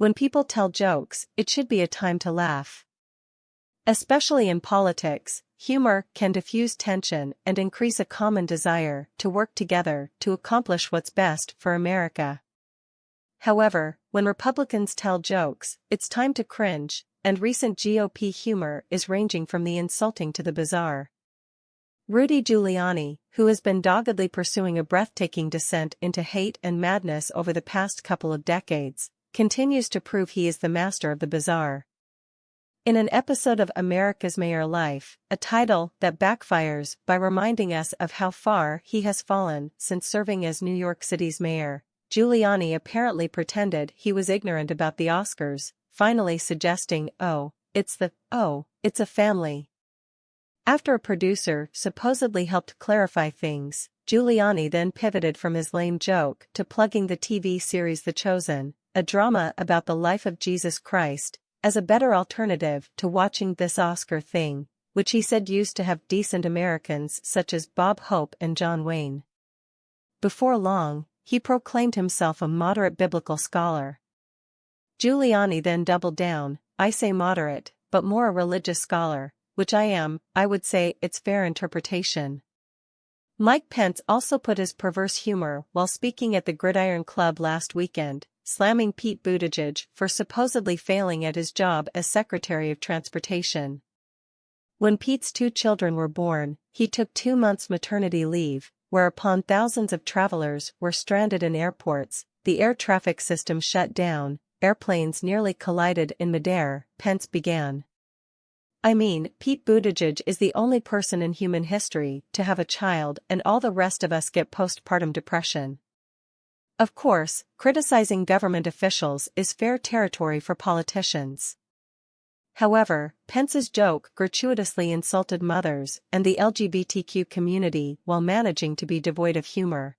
When people tell jokes, it should be a time to laugh. Especially in politics, humor can diffuse tension and increase a common desire to work together to accomplish what's best for America. However, when Republicans tell jokes, it's time to cringe, and recent GOP humor is ranging from the insulting to the bizarre. Rudy Giuliani, who has been doggedly pursuing a breathtaking descent into hate and madness over the past couple of decades, continues to prove he is the master of the bizarre. In an episode of America's Mayor Life, a title that backfires by reminding us of how far he has fallen since serving as New York City's mayor, Giuliani apparently pretended he was ignorant about the Oscars, finally suggesting, it's a family. After a producer supposedly helped clarify things, Giuliani then pivoted from his lame joke to plugging the TV series The Chosen, a drama about the life of Jesus Christ, as a better alternative to watching this Oscar thing, which he said used to have decent Americans such as Bob Hope and John Wayne. Before long, he proclaimed himself a moderate biblical scholar. Giuliani then doubled down, I say moderate, but more a religious scholar, which I would say it's fair interpretation. Mike Pence also put his perverse humor while speaking at the Gridiron Club last weekend, slamming Pete Buttigieg for supposedly failing at his job as Secretary of Transportation. When Pete's 2 children were born, he took 2 months maternity leave, whereupon thousands of travelers were stranded in airports, the air traffic system shut down, airplanes nearly collided in midair, Pence began. Pete Buttigieg is the only person in human history to have a child, and all the rest of us get postpartum depression. Of course, criticizing government officials is fair territory for politicians. However, Pence's joke gratuitously insulted mothers and the LGBTQ community while managing to be devoid of humor.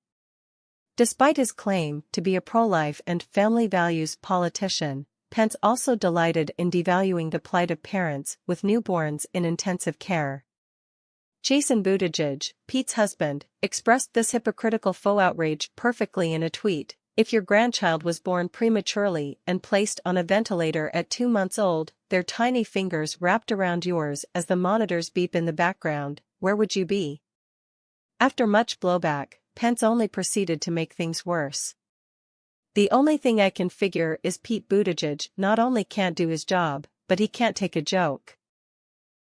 Despite his claim to be a pro-life and family values politician, Pence also delighted in devaluing the plight of parents with newborns in intensive care. Jason Buttigieg, Pete's husband, expressed this hypocritical faux outrage perfectly in a tweet. If your grandchild was born prematurely and placed on a ventilator at 2 months old, their tiny fingers wrapped around yours as the monitors beep in the background, where would you be? After much blowback, Pence only proceeded to make things worse. The only thing I can figure is Pete Buttigieg not only can't do his job, but he can't take a joke.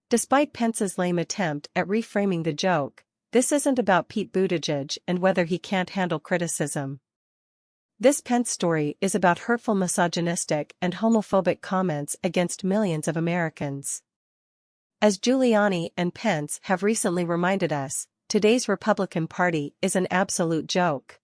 Despite Pence's lame attempt at reframing the joke, this isn't about Pete Buttigieg and whether he can't handle criticism. This Pence story is about hurtful misogynistic and homophobic comments against millions of Americans. As Giuliani and Pence have recently reminded us, today's Republican Party is an absolute joke.